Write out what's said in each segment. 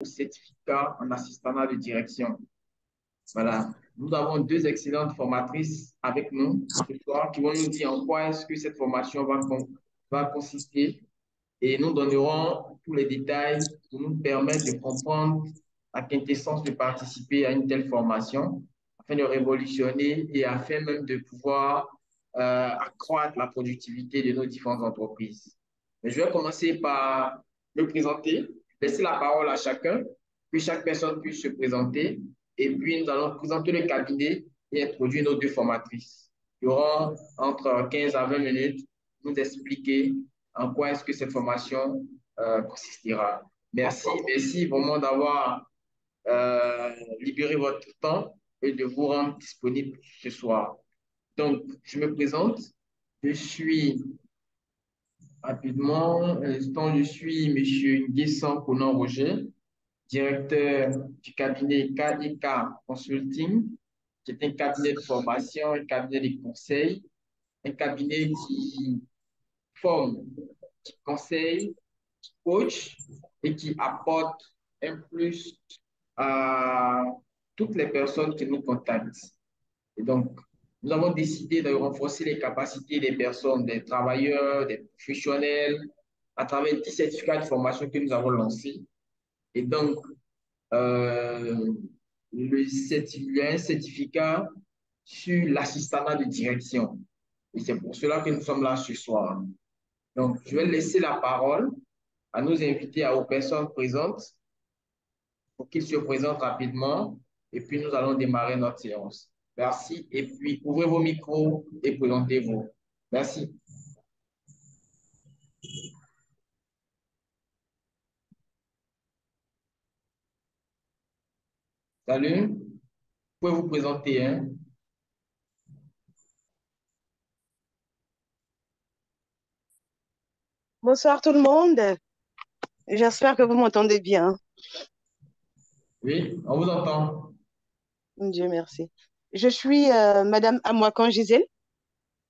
certificat en assistanat de direction. Voilà. Nous avons deux excellentes formatrices avec nous ce soir qui vont nous dire en quoi est-ce que cette formation va consister et nous donnerons tous les détails pour nous permettre de comprendre la quintessence de participer à une telle formation afin de révolutionner et afin même de pouvoir accroître la productivité de nos différentes entreprises. Mais je vais commencer par me présenter, laisser la parole à chacun, puis chaque personne puisse se présenter et puis nous allons présenter le cabinet et introduire nos deux formatrices. Ils auront entre 15 à 20 minutes pour nous expliquer en quoi est-ce que cette formation consistera. Merci vraiment d'avoir libéré votre temps et de vous rendre disponible ce soir. Donc, je me présente. Je suis rapidement, je suis M. Nguessan Conan-Roger, directeur du cabinet KIK Consulting, qui est un cabinet de formation, un cabinet de conseil, un cabinet qui forme, qui conseille, qui coach et qui apporte un plus à toutes les personnes qui nous contactent. Et donc, nous avons décidé de renforcer les capacités des personnes, des travailleurs, des professionnels, à travers 10 certificats de formation que nous avons lancés. Et donc, euh, il y a un certificat sur l'assistanat de direction. Et c'est pour cela que nous sommes là ce soir. Donc, je vais laisser la parole à nos invités, aux personnes présentes, pour qu'ils se présentent rapidement. Et puis, nous allons démarrer notre séance. Merci. Et puis, ouvrez vos micros et présentez-vous. Merci. Salut. Vous pouvez vous présenter, hein? Bonsoir tout le monde. J'espère que vous m'entendez bien. Oui, on vous entend. Dieu merci. Je suis Madame Amouakan Gisèle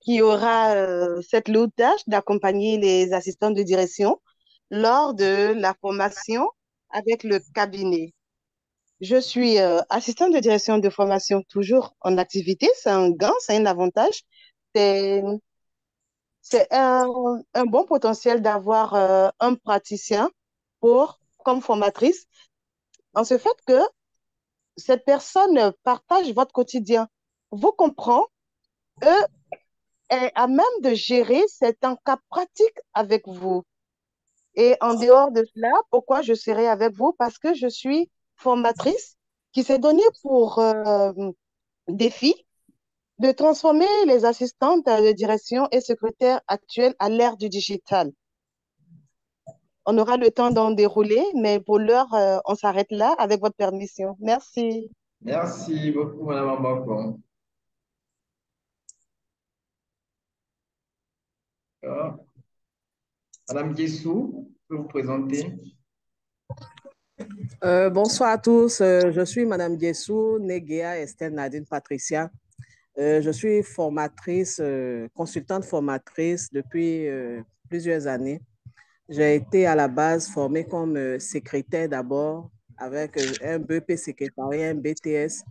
qui aura cette lourde tâche d'accompagner les assistants de direction lors de la formation avec le cabinet. Je suis assistante de direction de formation toujours en activité. C'est un gain, c'est un avantage. C'est, c'est un bon potentiel d'avoir un praticien comme formatrice en ce fait que cette personne partage votre quotidien, vous comprend, eux est à même de gérer certains cas pratiques avec vous. Et en dehors de cela, pourquoi je serai avec vous? Parce que je suis formatrice qui s'est donnée pour défi de transformer les assistantes de direction et secrétaires actuelles à l'ère du digital. On aura le temps d'en dérouler, mais pour l'heure, on s'arrête là avec votre permission. Merci. Merci beaucoup, Madame Ambakon. Madame Guessou, vous pouvez vous présenter. Bonsoir à tous, je suis Madame Guessou, Negea Estelle Nadine Patricia. Je suis formatrice, consultante formatrice depuis plusieurs années. J'ai été à la base formée comme secrétaire d'abord avec un BEP secrétariat, un BTS,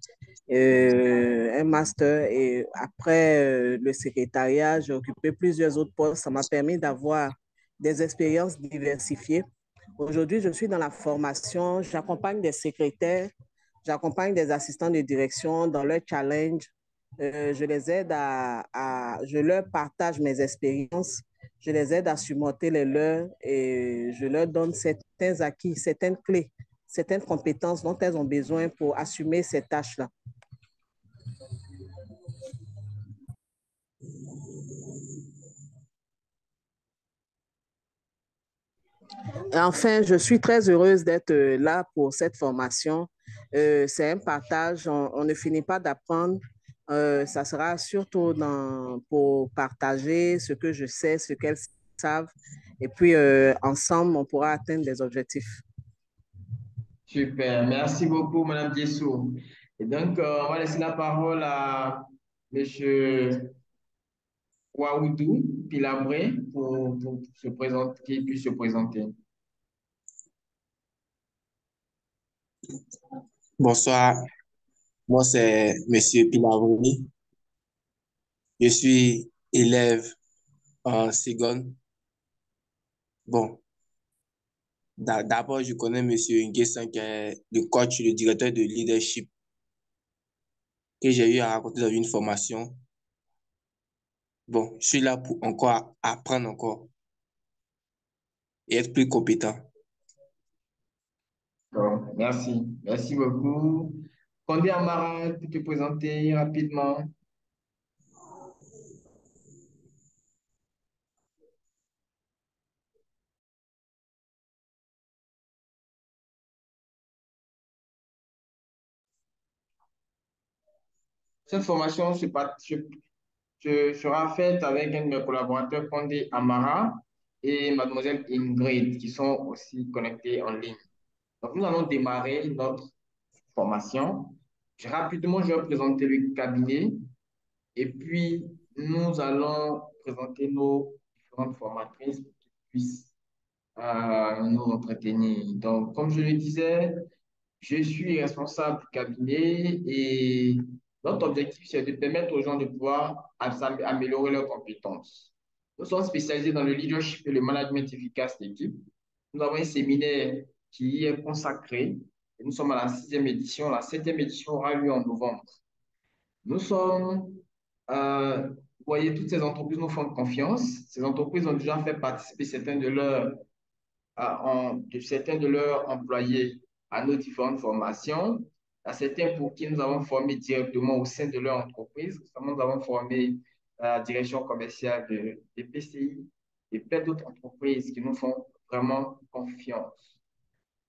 un master et après le secrétariat, j'ai occupé plusieurs autres postes. Ça m'a permis d'avoir des expériences diversifiées. Aujourd'hui, je suis dans la formation, j'accompagne des secrétaires, j'accompagne des assistants de direction dans leur challenge. Je les aide je leur partage mes expériences, je les aide à surmonter les leurs et je leur donne certains acquis, certaines clés, certaines compétences dont elles ont besoin pour assumer ces tâches-là. Enfin, je suis très heureuse d'être là pour cette formation. C'est un partage, on ne finit pas d'apprendre. Ça sera surtout pour partager ce que je sais, ce qu'elles savent. Et puis, ensemble, on pourra atteindre des objectifs. Super. Merci beaucoup, Madame Guessou. Et donc, on va laisser la parole à Monsieur Waoudou Pilabré pour se présenter, qu'il puisse se présenter. Bonsoir, moi c'est Monsieur Pilavoni. Je suis élève en seconde. Bon, d'abord, je connais Monsieur Nguessan qui est le coach, le directeur de leadership que j'ai eu à raconter dans une formation. Bon, je suis là pour encore apprendre encore et être plus compétent. Bon, merci. Merci beaucoup. Condé Amara, tu peux te présenter rapidement. Cette formation sera faite avec un de mes collaborateurs, Condé Amara, et mademoiselle Ingrid, qui sont aussi connectés en ligne. Donc, nous allons démarrer notre formation. Rapidement, je vais présenter le cabinet et puis nous allons présenter nos différentes formatrices pour qu'ils puissent nous entretenir. Donc, comme je le disais, je suis responsable du cabinet et notre objectif, c'est de permettre aux gens de pouvoir améliorer leurs compétences. Nous sommes spécialisés dans le leadership et le management efficace d'équipe. Nous avons un séminaire qui y est consacré. Et nous sommes à la 6e édition. La 7e édition aura lieu en novembre. Nous sommes, vous voyez, toutes ces entreprises nous font confiance. Ces entreprises ont déjà fait participer certains de leurs employés à nos différentes formations. À certains pour qui nous avons formé directement au sein de leur entreprise. Nous avons formé la direction commerciale des PCI et plein d'autres entreprises qui nous font vraiment confiance.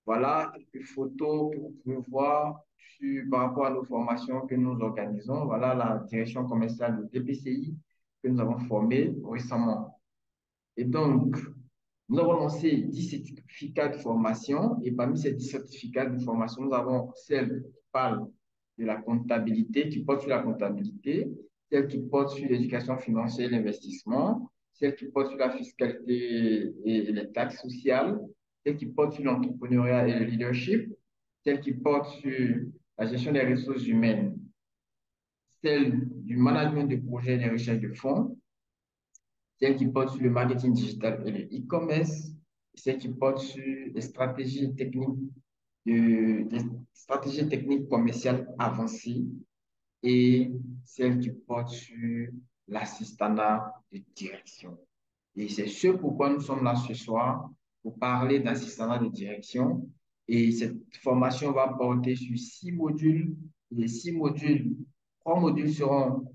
Voilà quelques photos que vous pouvez voir par rapport à nos formations que nous organisons. Voilà la direction commerciale de DPCI que nous avons formée récemment. Et donc, nous avons lancé 10 certificats de formation et parmi ces 10 certificats de formation, nous avons celle qui parle de la comptabilité, qui porte sur la comptabilité, celle qui porte sur l'éducation financière et l'investissement, celle qui porte sur la fiscalité et les taxes sociales, celle qui porte sur l'entrepreneuriat et le leadership, celle qui porte sur la gestion des ressources humaines, celle du management de projets et des recherches de fonds, celle qui porte sur le marketing digital et le e-commerce, celle qui porte sur les stratégies techniques commerciales avancées et celle qui porte sur l'assistanat de direction. Et c'est ce pourquoi nous sommes là ce soir, pour parler d'assistanat de direction. Et cette formation va porter sur 6 modules. Les 6 modules, 3 modules seront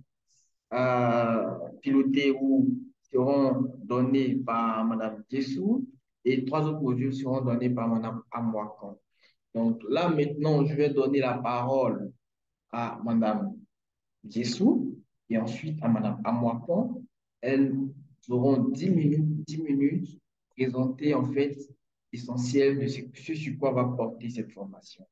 pilotés ou seront donnés par Mme Dessou et 3 autres modules seront donnés par Mme Amouakon. Donc là, maintenant, je vais donner la parole à Mme Dessou et ensuite à Mme Amouakon. Elles auront 10 minutes présenter en fait l'essentiel de ce sur quoi va porter cette formation.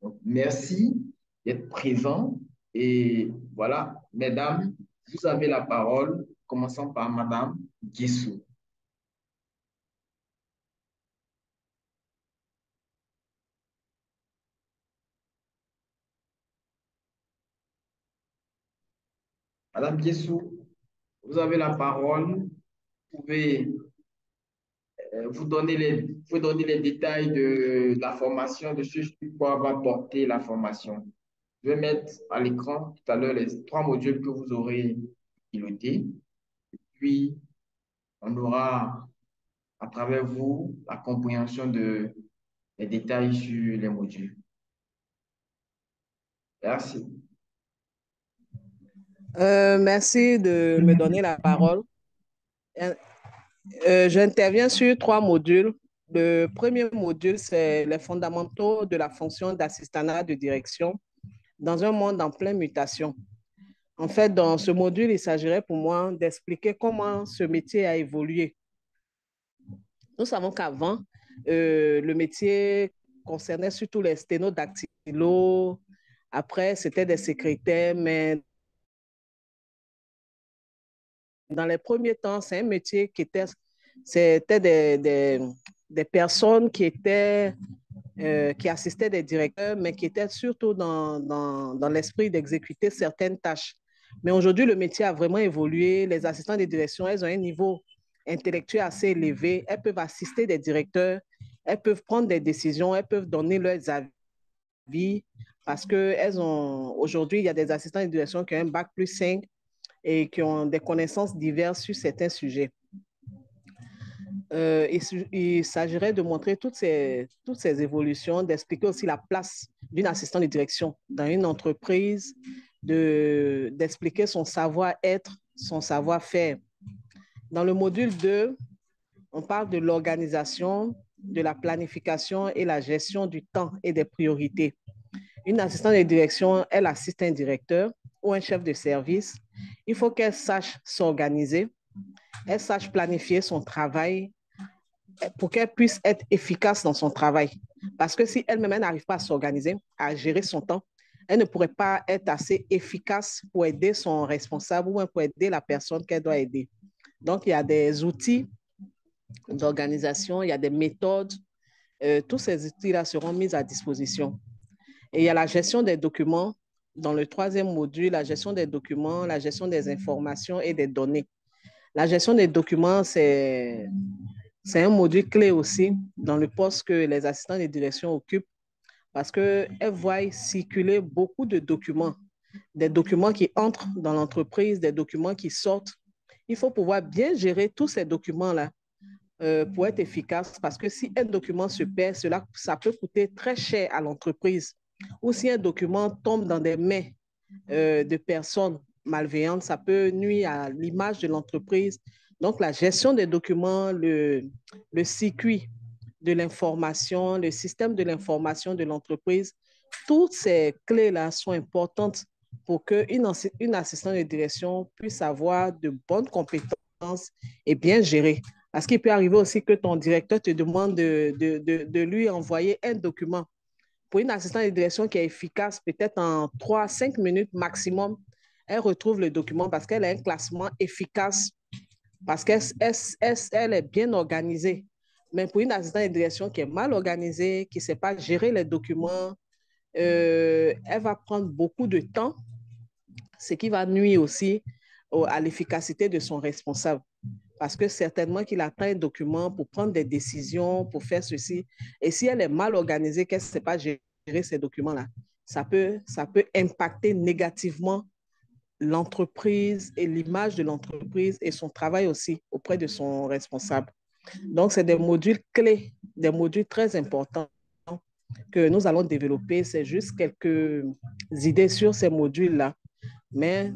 Donc, merci d'être présent et voilà, mesdames, vous avez la parole, commençons par Mme Dessou. Madame Dessou, vous avez la parole. Vous pouvez vous pouvez donner les détails de la formation, de ce sur quoi va porter la formation. Je vais mettre à l'écran tout à l'heure les 3 modules que vous aurez pilotés. Puis, on aura à travers vous la compréhension des détails sur les modules. Merci. Merci de me donner la parole. J'interviens sur 3 modules. Le premier module, c'est les fondamentaux de la fonction d'assistanat de direction dans un monde en pleine mutation. En fait, dans ce module, il s'agirait pour moi d'expliquer comment ce métier a évolué. Nous savons qu'avant, le métier concernait surtout les sténodactylos. Après, c'était des secrétaires, mais dans les premiers temps, c'est un métier qui c'était des personnes qui étaient qui assistaient des directeurs, mais qui étaient surtout dans l'esprit d'exécuter certaines tâches. Mais aujourd'hui, le métier a vraiment évolué. Les assistants de direction, elles ont un niveau intellectuel assez élevé. Elles peuvent assister des directeurs, elles peuvent prendre des décisions, elles peuvent donner leurs avis parce que aujourd'hui, il y a des assistants de direction qui ont un bac plus 5 et qui ont des connaissances diverses sur certains sujets. Il s'agirait de montrer toutes ces évolutions, d'expliquer aussi la place d'une assistante de direction dans une entreprise, d'expliquer son savoir-être, son savoir-faire. Dans le module 2, on parle de l'organisation, de la planification et la gestion du temps et des priorités. Une assistante de direction, elle assiste un directeur ou un chef de service. Il faut qu'elle sache s'organiser, elle sache planifier son travail pour qu'elle puisse être efficace dans son travail. Parce que si elle-même n'arrive pas à s'organiser, à gérer son temps, elle ne pourrait pas être assez efficace pour aider son responsable ou pour aider la personne qu'elle doit aider. Donc, il y a des outils d'organisation, il y a des méthodes. Tous ces outils-là seront mis à disposition. Et il y a la gestion des documents. Dans le 3e module, la gestion des documents, la gestion des informations et des données. La gestion des documents, c'est un module clé aussi dans le poste que les assistants de direction occupent parce qu'elles voient circuler beaucoup de documents, des documents qui entrent dans l'entreprise, des documents qui sortent. Il faut pouvoir bien gérer tous ces documents-là pour être efficace parce que si un document se perd, ça peut coûter très cher à l'entreprise. Ou si un document tombe dans des mains de personnes malveillantes, ça peut nuire à l'image de l'entreprise. Donc, la gestion des documents, le circuit de l'information, le système de l'information de l'entreprise, toutes ces clés-là sont importantes pour qu'une assistante de direction puisse avoir de bonnes compétences et bien gérer. Parce qu'il peut arriver aussi que ton directeur te demande de lui envoyer un document. Pour une assistante de direction qui est efficace, peut-être en 3 à 5 minutes maximum, elle retrouve le document parce qu'elle a un classement efficace, parce qu'elle est bien organisée. Mais pour une assistante de direction qui est mal organisée, qui ne sait pas gérer les documents, elle va prendre beaucoup de temps, ce qui va nuire aussi à l'efficacité de son responsable. Parce que certainement qu'il attend un document pour prendre des décisions, pour faire ceci. Et si elle est mal organisée, qu'elle ne sait pas gérer ces documents-là, ça peut impacter négativement l'entreprise et l'image de l'entreprise et son travail aussi auprès de son responsable. Donc, c'est des modules clés, des modules très importants que nous allons développer. C'est juste quelques idées sur ces modules-là. Mais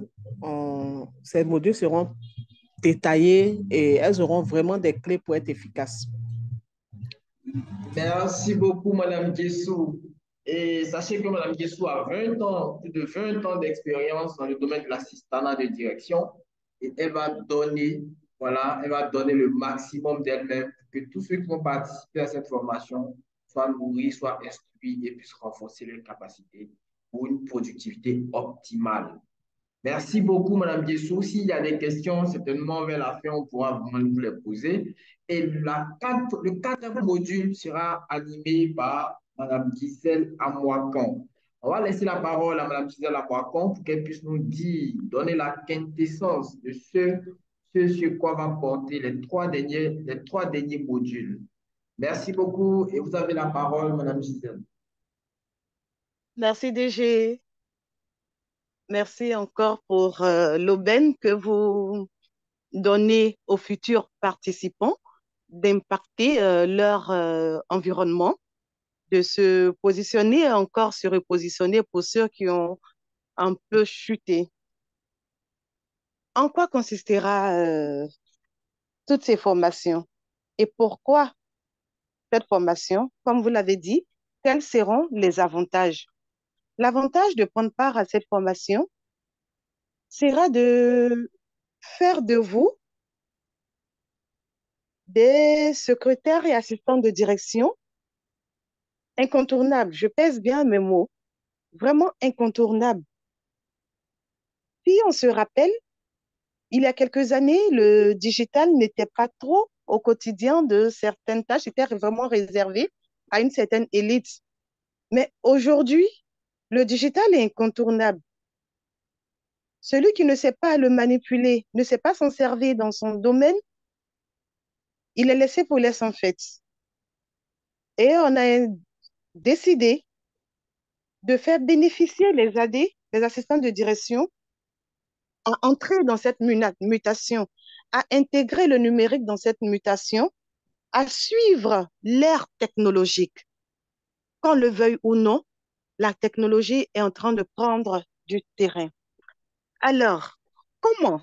ces modules seront détaillés et elles auront vraiment des clés pour être efficaces. Merci beaucoup, Madame Guessou. Et sachez que Madame Guessou a 20 ans, plus de 20 ans d'expérience dans le domaine de l'assistanat de direction et elle va donner, voilà, elle va donner le maximum d'elle-même pour que tous ceux qui vont participer à cette formation soient nourris, soient instruits et puissent renforcer leurs capacités pour une productivité optimale. Merci beaucoup, Madame Guessou. S'il y a des questions, certainement vers la fin, on pourra vous les poser. Et le 4e module sera animé par Madame Gisèle Amouakan. On va laisser la parole à Madame Gisèle Amouakan pour qu'elle puisse nous dire, donner la quintessence de ce sur quoi va porter les trois derniers modules. Merci beaucoup et vous avez la parole, Madame Gisèle. Merci DG. Merci encore pour l'aubaine que vous donnez aux futurs participants d'impacter leur environnement, de se positionner et encore se repositionner pour ceux qui ont un peu chuté. En quoi consistera toutes ces formations et pourquoi cette formation? Comme vous l'avez dit, quels seront les avantages? L'avantage de prendre part à cette formation sera de faire de vous des secrétaires et assistants de direction incontournables. Je pèse bien mes mots, vraiment incontournables. Si on se rappelle, il y a quelques années, le digital n'était pas trop au quotidien de certaines tâches, était vraiment réservé à une certaine élite. Mais aujourd'hui, le digital est incontournable. Celui qui ne sait pas le manipuler, ne sait pas s'en servir dans son domaine, il est laissé pour laisser en fait. Et on a décidé de faire bénéficier les AD, les assistants de direction, à entrer dans cette mutation, à intégrer le numérique dans cette mutation, à suivre l'ère technologique. Qu'on le veuille ou non, la technologie est en train de prendre du terrain. Alors, comment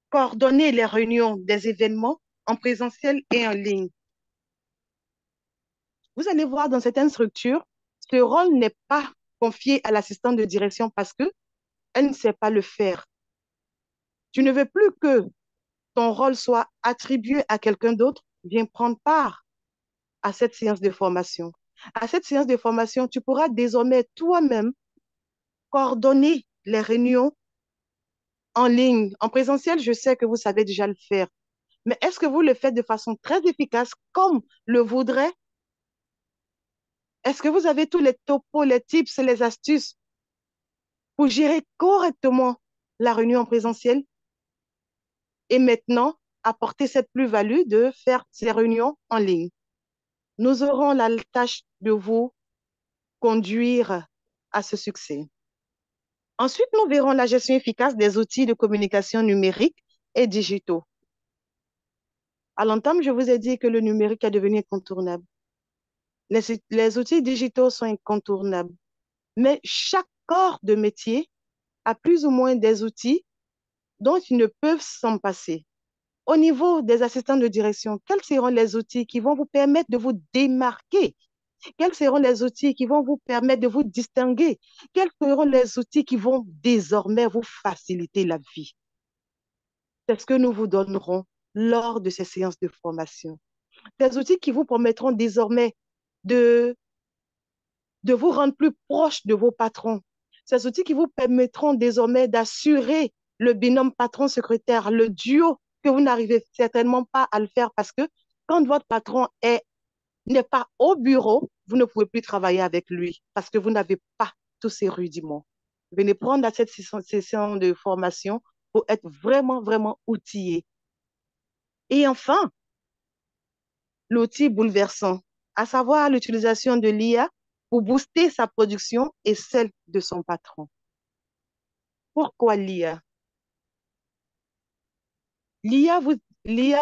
coordonner les réunions des événements en présentiel et en ligne? Vous allez voir dans certaines structures, ce rôle n'est pas confié à l'assistant de direction parce qu'elle ne sait pas le faire. Tu ne veux plus que ton rôle soit attribué à quelqu'un d'autre, viens prendre part à cette séance de formation. À cette séance de formation, tu pourras désormais toi-même coordonner les réunions en ligne. En présentiel, je sais que vous savez déjà le faire. Mais est-ce que vous le faites de façon très efficace comme le voudrait? Est-ce que vous avez tous les topos, les tips, les astuces pour gérer correctement la réunion en présentiel et maintenant apporter cette plus-value de faire ces réunions en ligne? Nous aurons la tâche de vous conduire à ce succès. Ensuite, nous verrons la gestion efficace des outils de communication numérique et digitaux. À l'entame, je vous ai dit que le numérique est devenu incontournable. Les outils digitaux sont incontournables, mais chaque corps de métier a plus ou moins des outils dont ils ne peuvent s'en passer. Au niveau des assistants de direction, quels seront les outils qui vont vous permettre de vous démarquer? Quels seront les outils qui vont vous permettre de vous distinguer? Quels seront les outils qui vont désormais vous faciliter la vie? C'est ce que nous vous donnerons lors de ces séances de formation. Des outils qui vous permettront désormais de, de vous rendre plus proche de vos patrons. Ces outils qui vous permettront désormais d'assurer le binôme patron-secrétaire, le duo que vous n'arrivez certainement pas à le faire parce que quand votre patron n'est pas au bureau, vous ne pouvez plus travailler avec lui parce que vous n'avez pas tous ces rudiments. Venez prendre cette session de formation pour être vraiment, vraiment outillé. Et enfin, l'outil bouleversant, à savoir l'utilisation de l'IA pour booster sa production et celle de son patron. Pourquoi l'IA? L'IA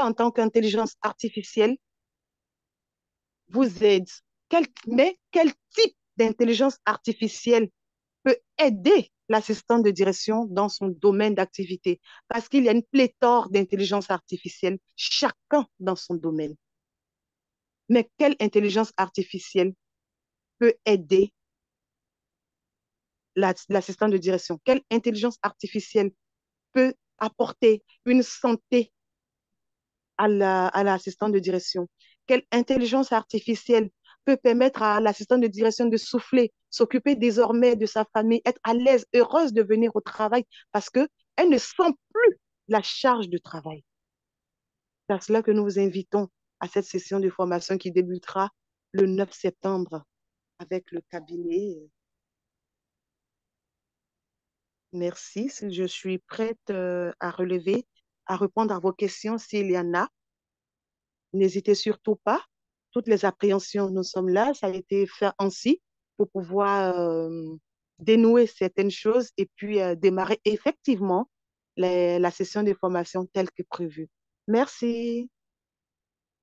en tant qu'intelligence artificielle vous aide. Mais quel type d'intelligence artificielle peut aider l'assistant de direction dans son domaine d'activité? Parce qu'il y a une pléthore d'intelligence artificielle, chacun dans son domaine. Mais quelle intelligence artificielle peut aider l'assistant de direction? Quelle intelligence artificielle peut apporter une santé à l'assistant de direction? Quelle intelligence artificielle peut permettre à l'assistant de direction de souffler, s'occuper désormais de sa famille, être à l'aise, heureuse de venir au travail parce qu'elle ne sent plus la charge de travail. C'est à cela que nous vous invitons à cette session de formation qui débutera le 9 septembre avec le cabinet. Merci. Je suis prête à relever, à répondre à vos questions s'il y en a. N'hésitez surtout pas. Toutes les appréhensions, nous sommes là. Ça a été fait ainsi pour pouvoir dénouer certaines choses et puis démarrer effectivement la session de formation telle que prévue. Merci.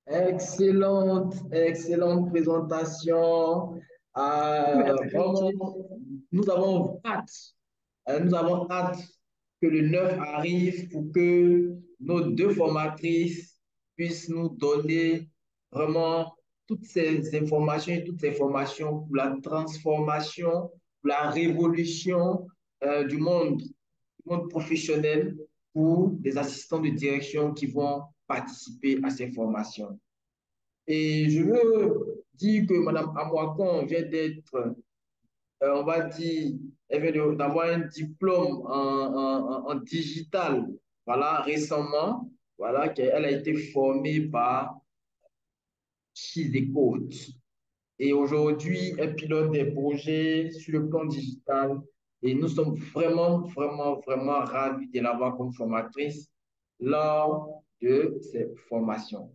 Excellente, excellente présentation. Merci. Vraiment, nous avons hâte que le 9 arrive pour que nos deux formatrices puissent nous donner vraiment toutes ces informations et toutes ces formations pour la transformation, pour la révolution du monde professionnel pour des assistants de direction qui vont participer à ces formations. Et je veux dire que Mme Amwakon vient d'être, on va dire, elle vient d'avoir un diplôme en digital, voilà, récemment, voilà, qu'elle a été formée par She's a Coach. et aujourd'hui, elle pilote des projets sur le plan digital. Et nous sommes vraiment ravis de l'avoir comme formatrice lors de ces formations.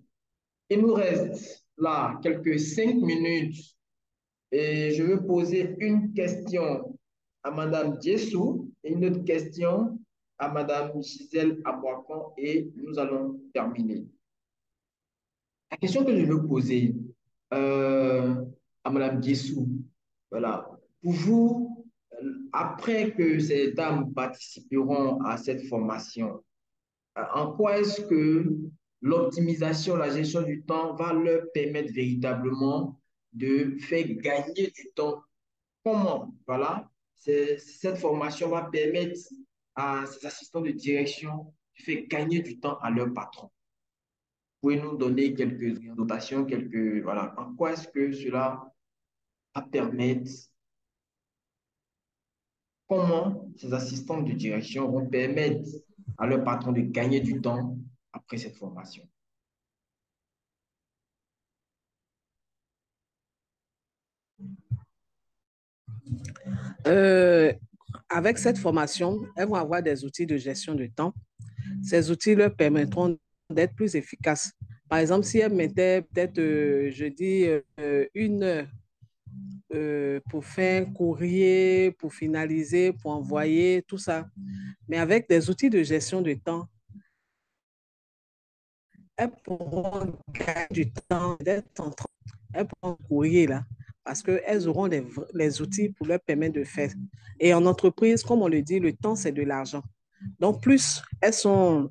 Il nous reste là quelques 5 minutes et je veux poser une question à Madame Diessou et une autre question à Madame Gisèle Abouakan et nous allons terminer. La question que je veux poser euh, à Madame Diessou, voilà, pour vous, après que ces dames participeront à cette formation, en quoi est-ce que l'optimisation, la gestion du temps va leur permettre véritablement de faire gagner du temps? Comment? Voilà, cette formation va permettre à ces assistants de direction de faire gagner du temps à leur patron. Pouvez-nous donner quelques orientations, quelques, voilà, en quoi est-ce que cela va permettre, comment ces assistants de direction vont permettre à leur patron de gagner du temps après cette formation? Euh, Avec cette formation, elles vont avoir des outils de gestion de temps. Ces outils leur permettront d'être plus efficaces. Par exemple, si elles mettaient peut-être, je dis, 1 heure pour faire un courrier, pour finaliser, pour envoyer, tout ça. Mais avec des outils de gestion de temps, elles pourront gagner du temps, d'être en train, elles pourront courir là, parce qu'elles auront les outils pour leur permettre de faire. Et en entreprise, comme on le dit, le temps, c'est de l'argent. Donc, plus elles sont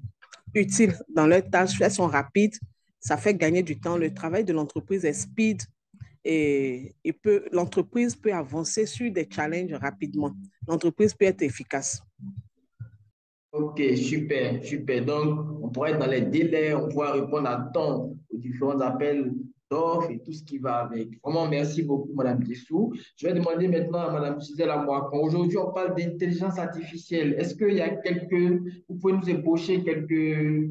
utiles dans leurs tâches, elles sont rapides, ça fait gagner du temps. Le travail de l'entreprise est speed et l'entreprise peut avancer sur des challenges rapidement. L'entreprise peut être efficace. Ok, super, super. Donc, on pourra être dans les délais, on pourra répondre à temps aux différents appels d'offres et tout ce qui va avec. Vraiment, merci beaucoup, Madame Bissou. Je vais demander maintenant à Madame Gisèle Amoakan. Aujourd'hui, on parle d'intelligence artificielle. Est-ce qu'il y a vous pouvez nous ébaucher quelques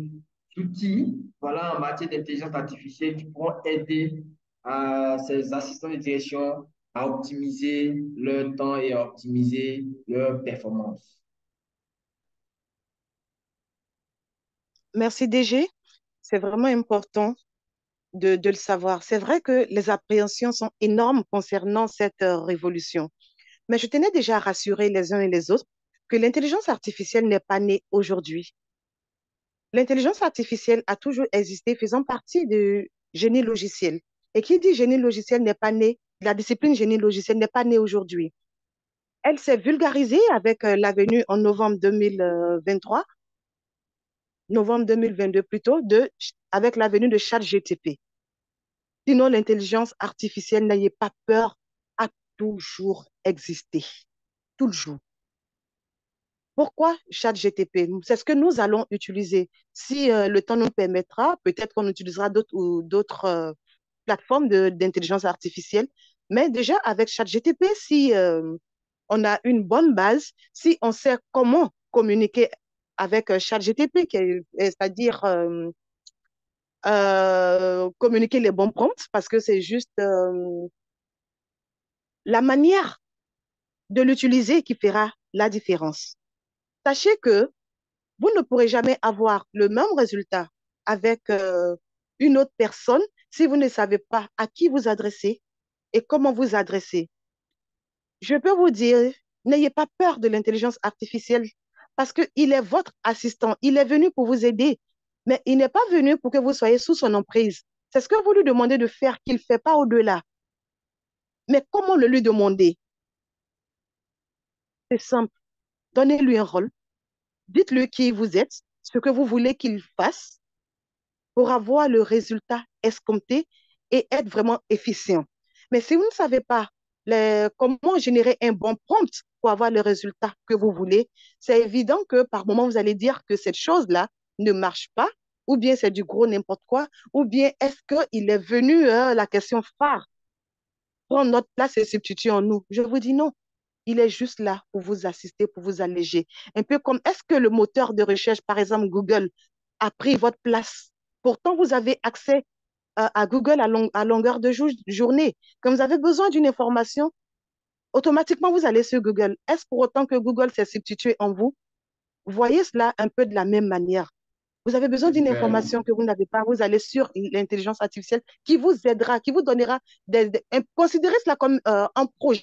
outils, voilà, en matière d'intelligence artificielle qui pourront aider ces assistants de direction à optimiser leur temps et à optimiser leur performance? Merci DG. C'est vraiment important de le savoir. C'est vrai que les appréhensions sont énormes concernant cette révolution. Mais je tenais déjà à rassurer les uns et les autres que l'intelligence artificielle n'est pas née aujourd'hui. L'intelligence artificielle a toujours existé, faisant partie du génie logiciel. Et qui dit génie logiciel n'est pas né, la discipline génie logiciel n'est pas née aujourd'hui. Elle s'est vulgarisée avec la venue en novembre 2023, novembre 2022 plutôt, avec la venue de ChatGTP. Sinon, l'intelligence artificielle, n'ayez pas peur, a toujours existé. Toujours. Pourquoi ChatGTP? C'est ce que nous allons utiliser. Si le temps nous permettra, peut-être qu'on utilisera d'autres plateformes d'intelligence artificielle. Mais déjà, avec ChatGTP, si on a une bonne base, si on sait comment communiquer avec ChatGTP, c'est-à-dire communiquer les bons prompts, parce que c'est juste la manière de l'utiliser qui fera la différence. Sachez que vous ne pourrez jamais avoir le même résultat avec une autre personne si vous ne savez pas à qui vous adresser et comment vous adresser. Je peux vous dire, n'ayez pas peur de l'intelligence artificielle parce qu'il est votre assistant. Il est venu pour vous aider, mais il n'est pas venu pour que vous soyez sous son emprise. C'est ce que vous lui demandez de faire qu'il ne fait pas au-delà. Mais comment le lui demander? C'est simple. Donnez-lui un rôle. Dites-lui qui vous êtes, ce que vous voulez qu'il fasse pour avoir le résultat escompté et être vraiment efficient. Mais si vous ne savez pas comment générer un bon prompt pour avoir le résultat que vous voulez, c'est évident que par moment, vous allez dire que cette chose-là ne marche pas, ou bien c'est du gros n'importe quoi, ou bien est-ce qu'il est venu, la question phare, prendre notre place et substituer en nous. Je vous dis non. Il est juste là pour vous assister, pour vous alléger. Un peu comme, est-ce que le moteur de recherche, par exemple Google, a pris votre place? Pourtant, vous avez accès à Google à longueur de journée. Quand vous avez besoin d'une information, automatiquement, vous allez sur Google. Est-ce pour autant que Google s'est substitué en vous? Voyez cela un peu de la même manière. Vous avez besoin d'une Super. information que vous n'avez pas, vous allez sur l'intelligence artificielle qui vous aidera, qui vous donnera considérez cela comme un projet.